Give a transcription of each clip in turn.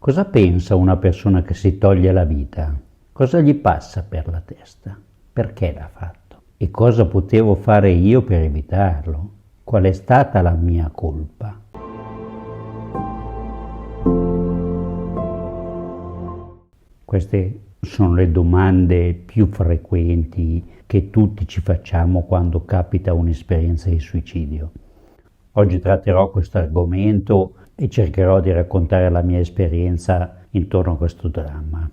Cosa pensa una persona che si toglie la vita? Cosa gli passa per la testa? Perché l'ha fatto? E cosa potevo fare io per evitarlo? Qual è stata la mia colpa? Queste sono le domande più frequenti che tutti ci facciamo quando capita un'esperienza di suicidio. Oggi tratterò questo argomento e cercherò di raccontare la mia esperienza intorno a questo dramma.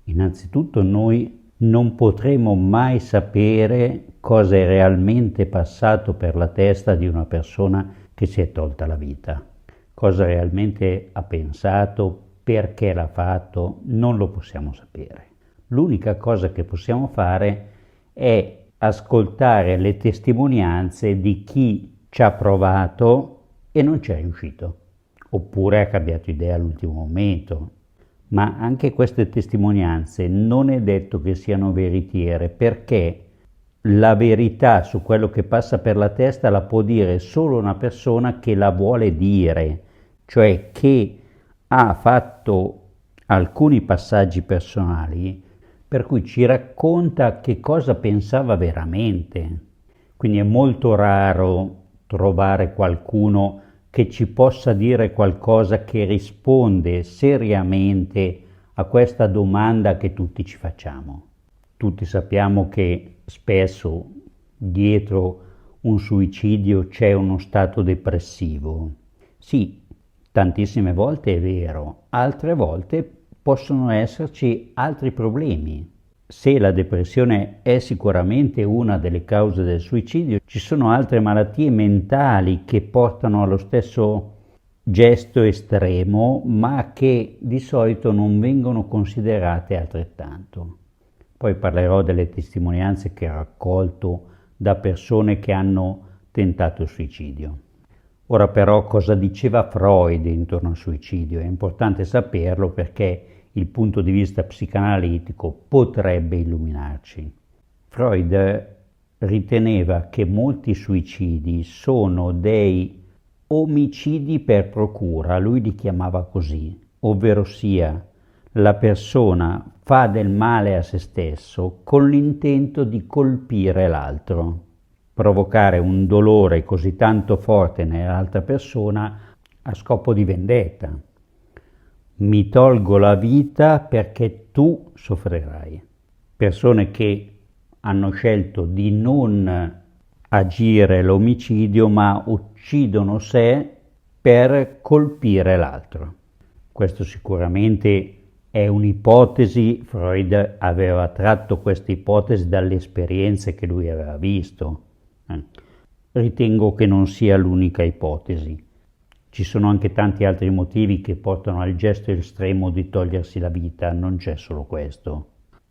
Innanzitutto noi non potremo mai sapere cosa è realmente passato per la testa di una persona che si è tolta la vita. Cosa realmente ha pensato, perché l'ha fatto, non lo possiamo sapere. L'unica cosa che possiamo fare è ascoltare le testimonianze di chi ci ha provato e non ci è riuscito, oppure ha cambiato idea all'ultimo momento. Ma anche queste testimonianze non è detto che siano veritiere, perché la verità su quello che passa per la testa la può dire solo una persona che la vuole dire, cioè che ha fatto alcuni passaggi personali per cui ci racconta che cosa pensava veramente. Quindi è molto raro trovare qualcuno che ci possa dire qualcosa che risponde seriamente a questa domanda che tutti ci facciamo. Tutti sappiamo che spesso dietro un suicidio c'è uno stato depressivo. Sì, tantissime volte è vero, altre volte possono esserci altri problemi. Se la depressione è sicuramente una delle cause del suicidio, ci sono altre malattie mentali che portano allo stesso gesto estremo, ma che di solito non vengono considerate altrettanto. Poi parlerò delle testimonianze che ho raccolto da persone che hanno tentato il suicidio. Ora però cosa diceva Freud intorno al suicidio? È importante saperlo perché il punto di vista psicanalitico potrebbe illuminarci. Freud riteneva che molti suicidi sono dei omicidi per procura, lui li chiamava così, ovvero sia la persona fa del male a se stesso con l'intento di colpire l'altro, provocare un dolore così tanto forte nell'altra persona a scopo di vendetta. Mi tolgo la vita perché tu soffrirai. Persone che hanno scelto di non agire l'omicidio ma uccidono sé per colpire l'altro. Questo sicuramente è un'ipotesi, Freud aveva tratto questa ipotesi dalle esperienze che lui aveva visto. Ritengo che non sia l'unica ipotesi. Ci sono anche tanti altri motivi che portano al gesto estremo di togliersi la vita, non c'è solo questo.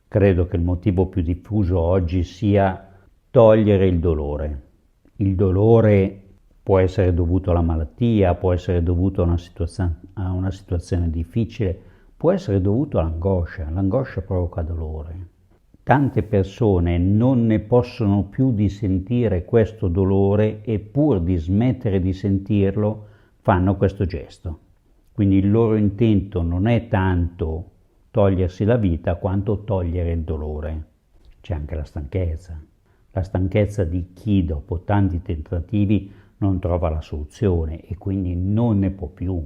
Credo che il motivo più diffuso oggi sia togliere il dolore. Il dolore può essere dovuto alla malattia, può essere dovuto a una situazione difficile, può essere dovuto all'angoscia. L'angoscia provoca dolore. Tante persone non ne possono più di sentire questo dolore e pur di smettere di sentirlo fanno questo gesto. Quindi il loro intento non è tanto togliersi la vita quanto togliere il dolore. C'è anche la stanchezza di chi dopo tanti tentativi non trova la soluzione e quindi non ne può più.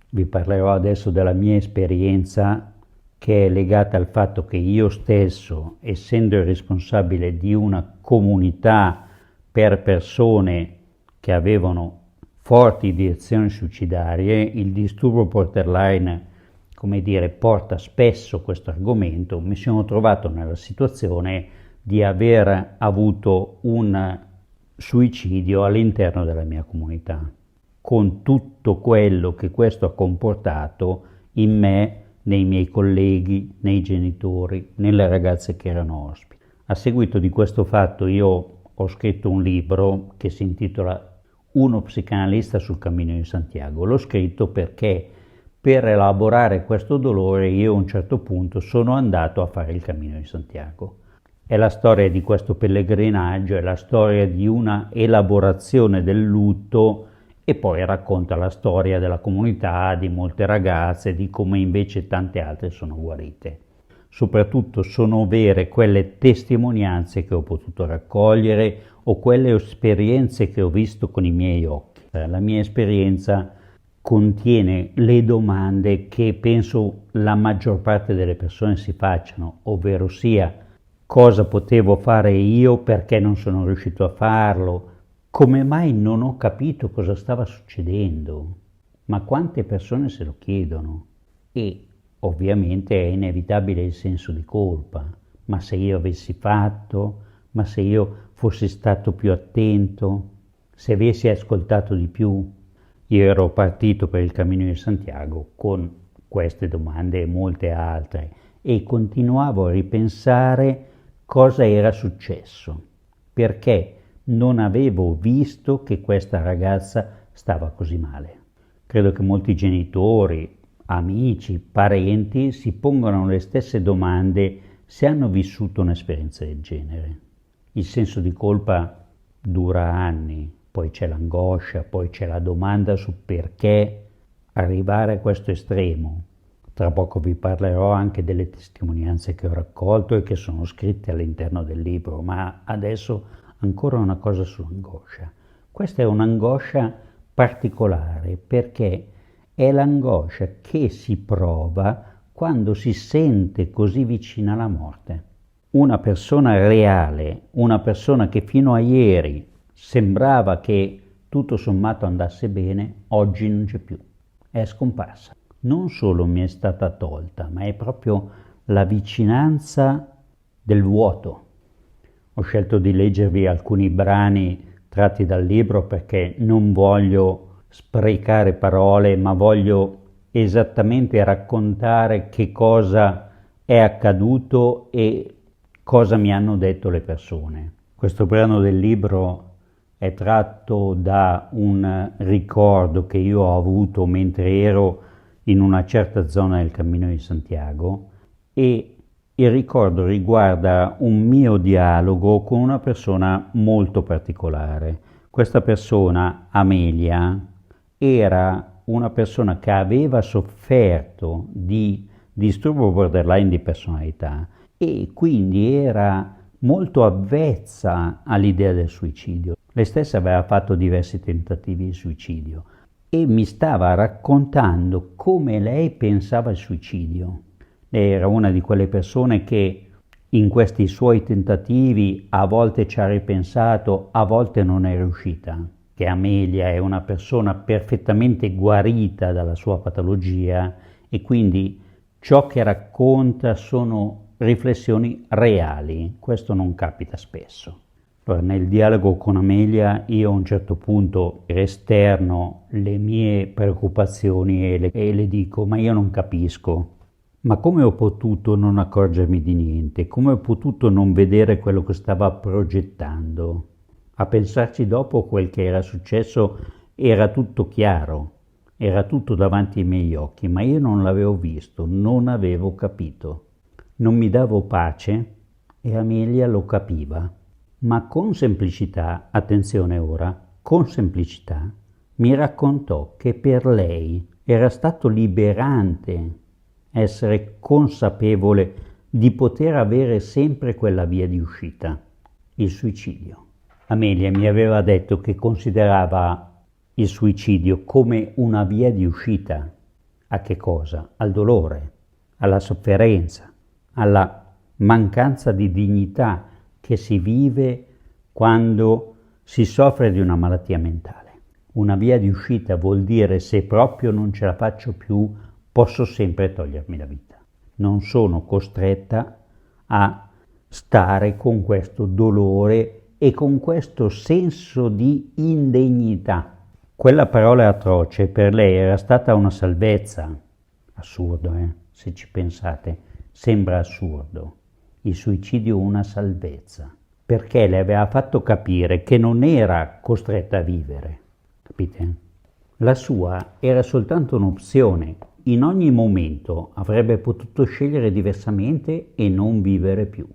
Vi parlerò adesso della mia esperienza che è legata al fatto che io stesso, essendo il responsabile di una comunità per persone che avevano forti ideazioni suicidarie, il disturbo borderline, come dire, porta spesso questo argomento, mi sono trovato nella situazione di aver avuto un suicidio all'interno della mia comunità, con tutto quello che questo ha comportato in me, nei miei colleghi, nei genitori, nelle ragazze che erano ospiti. A seguito di questo fatto io ho scritto un libro che si intitola Uno psicanalista sul cammino di Santiago. L'ho scritto perché per elaborare questo dolore io a un certo punto sono andato a fare il cammino di Santiago. È la storia di questo pellegrinaggio, è la storia di una elaborazione del lutto e poi racconta la storia della comunità, di molte ragazze, di come invece tante altre sono guarite. Soprattutto sono vere quelle testimonianze che ho potuto raccogliere o quelle esperienze che ho visto con i miei occhi. La mia esperienza contiene le domande che penso la maggior parte delle persone si facciano, ovvero sia cosa potevo fare io, perché non sono riuscito a farlo, come mai non ho capito cosa stava succedendo, ma quante persone se lo chiedono. E ovviamente è inevitabile il senso di colpa, ma se io avessi fatto, ma se io fossi stato più attento, se avessi ascoltato di più. Io ero partito per il Cammino di Santiago con queste domande e molte altre e continuavo a ripensare cosa era successo, perché non avevo visto che questa ragazza stava così male. Credo che molti genitori, amici, parenti si pongano le stesse domande se hanno vissuto un'esperienza del genere. Il senso di colpa dura anni, poi c'è l'angoscia, poi c'è la domanda su perché arrivare a questo estremo. Tra poco vi parlerò anche delle testimonianze che ho raccolto e che sono scritte all'interno del libro, ma adesso ancora una cosa sull'angoscia. Questa è un'angoscia particolare perché è l'angoscia che si prova quando si sente così vicina alla morte. Una persona reale, una persona che fino a ieri sembrava che tutto sommato andasse bene, oggi non c'è più, è scomparsa. Non solo mi è stata tolta, ma è proprio la vicinanza del vuoto. Ho scelto di leggervi alcuni brani tratti dal libro perché non voglio sprecare parole, ma voglio esattamente raccontare che cosa è accaduto e cosa mi hanno detto le persone. Questo brano del libro è tratto da un ricordo che io ho avuto mentre ero in una certa zona del Cammino di Santiago e il ricordo riguarda un mio dialogo con una persona molto particolare. Questa persona, Amelia, era una persona che aveva sofferto di disturbo borderline di personalità e quindi era molto avvezza all'idea del suicidio. Lei stessa aveva fatto diversi tentativi di suicidio e mi stava raccontando come lei pensava al suicidio. Lei era una di quelle persone che in questi suoi tentativi a volte ci ha ripensato, a volte non è riuscita. Che Amelia è una persona perfettamente guarita dalla sua patologia e quindi ciò che racconta sono riflessioni reali. Questo non capita spesso. Allora, nel dialogo con Amelia io a un certo punto esterno le mie preoccupazioni e le dico: ma io non capisco. Ma come ho potuto non accorgermi di niente? Come ho potuto non vedere quello che stava progettando? A pensarci dopo, quel che era successo era tutto chiaro, era tutto davanti ai miei occhi, ma io non l'avevo visto, non avevo capito. Non mi davo pace e Amelia lo capiva, ma con semplicità, attenzione ora, con semplicità, mi raccontò che per lei era stato liberante essere consapevole di poter avere sempre quella via di uscita, il suicidio. Amelia mi aveva detto che considerava il suicidio come una via di uscita. A che cosa? Al dolore, alla sofferenza, alla mancanza di dignità che si vive quando si soffre di una malattia mentale. Una via di uscita vuol dire: se proprio non ce la faccio più, posso sempre togliermi la vita. Non sono costretta a stare con questo dolore e con questo senso di indegnità. Quella parola atroce per lei era stata una salvezza. Assurdo, se ci pensate, sembra assurdo. Il suicidio una salvezza, perché le aveva fatto capire che non era costretta a vivere. Capite? La sua era soltanto un'opzione. In ogni momento avrebbe potuto scegliere diversamente e non vivere più.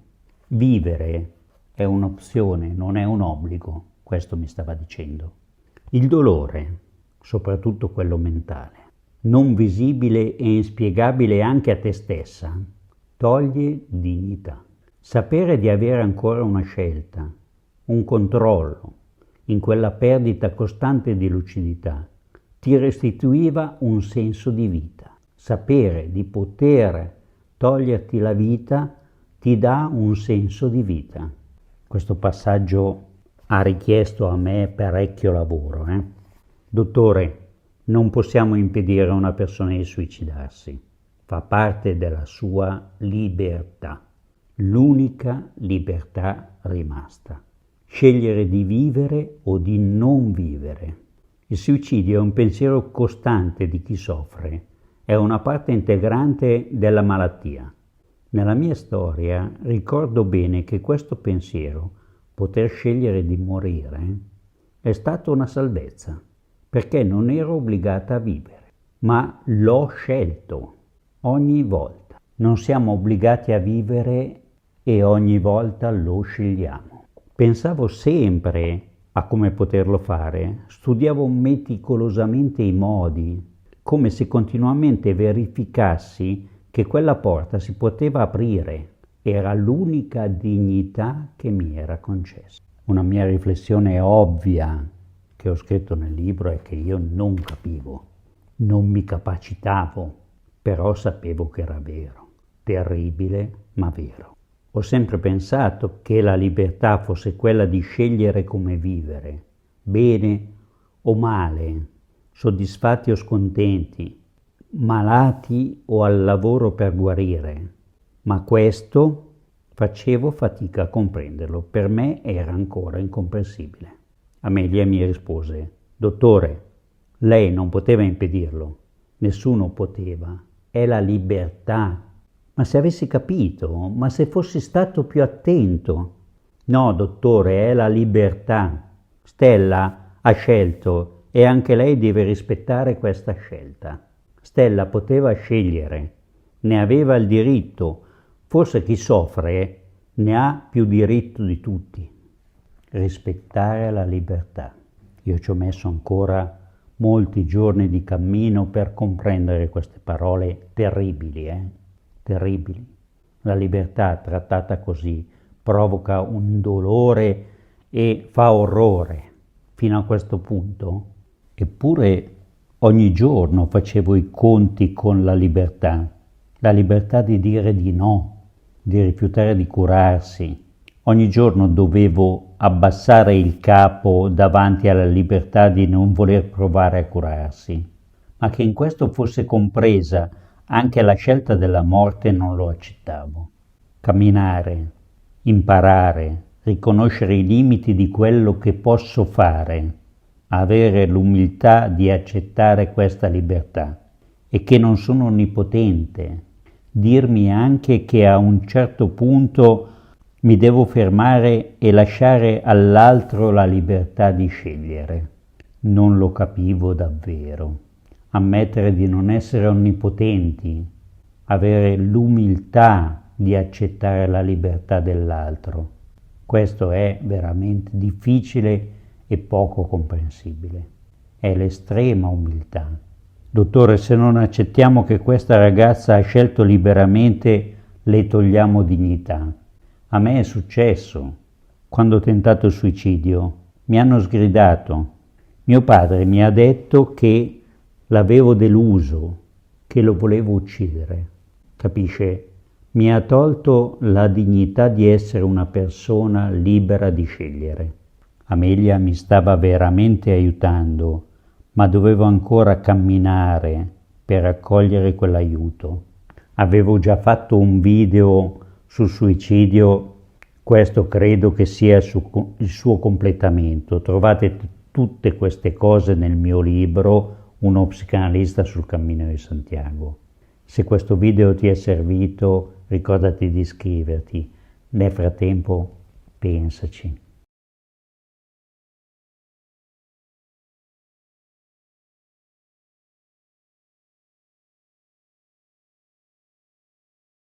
Vivere è un'opzione, non è un obbligo, questo mi stava dicendo. Il dolore soprattutto quello mentale, non visibile e inspiegabile anche a te stessa, toglie dignità. Sapere di avere ancora una scelta, un controllo, in quella perdita costante di lucidità, ti restituiva un senso di vita. Sapere di poter toglierti la vita ti dà un senso di vita. Questo passaggio ha richiesto a me parecchio lavoro. Dottore, non possiamo impedire a una persona di suicidarsi. Fa parte della sua libertà. L'unica libertà rimasta. Scegliere di vivere o di non vivere. Il suicidio è un pensiero costante di chi soffre, è una parte integrante della malattia. Nella mia storia ricordo bene che questo pensiero, poter scegliere di morire, è stata una salvezza, perché non ero obbligata a vivere, ma l'ho scelto ogni volta. Non siamo obbligati a vivere e ogni volta lo scegliamo. Pensavo sempre a come poterlo fare, studiavo meticolosamente i modi, come se continuamente verificassi che quella porta si poteva aprire, era l'unica dignità che mi era concessa. Una mia riflessione ovvia che ho scritto nel libro è che io non capivo, non mi capacitavo, però sapevo che era vero, terribile ma vero. Ho sempre pensato che la libertà fosse quella di scegliere come vivere, bene o male, soddisfatti o scontenti, malati o al lavoro per guarire. Ma questo facevo fatica a comprenderlo, per me era ancora incomprensibile. Amelia mi rispose: dottore, lei non poteva impedirlo, nessuno poteva, è la libertà. Ma se avessi capito, ma se fossi stato più attento. No, dottore, è la libertà. Stella ha scelto e anche lei deve rispettare questa scelta. Stella poteva scegliere, ne aveva il diritto, forse chi soffre ne ha più diritto di tutti. Rispettare la libertà. Io ci ho messo ancora molti giorni di cammino per comprendere queste parole terribili, terribili. La libertà trattata così provoca un dolore e fa orrore fino a questo punto. Eppure ogni giorno facevo i conti con la libertà di dire di no, di rifiutare di curarsi. Ogni giorno dovevo abbassare il capo davanti alla libertà di non voler provare a curarsi, ma che in questo fosse compresa anche la scelta della morte non lo accettavo. Camminare, imparare, riconoscere i limiti di quello che posso fare, avere l'umiltà di accettare questa libertà e che non sono onnipotente, dirmi anche che a un certo punto mi devo fermare e lasciare all'altro la libertà di scegliere. Non lo capivo davvero. Ammettere di non essere onnipotenti, avere l'umiltà di accettare la libertà dell'altro. Questo è veramente difficile e poco comprensibile. È l'estrema umiltà. Dottore, se non accettiamo che questa ragazza ha scelto liberamente, le togliamo dignità. A me è successo. Quando ho tentato il suicidio, mi hanno sgridato. Mio padre mi ha detto che l'avevo deluso, che lo volevo uccidere. Capisce? Mi ha tolto la dignità di essere una persona libera di scegliere. Amelia mi stava veramente aiutando, ma dovevo ancora camminare per raccogliere quell'aiuto. Avevo già fatto un video sul suicidio, questo credo che sia il suo completamento. Trovate tutte queste cose nel mio libro Uno psicanalista sul cammino di Santiago. Se questo video ti è servito, ricordati di iscriverti. Nel frattempo, pensaci.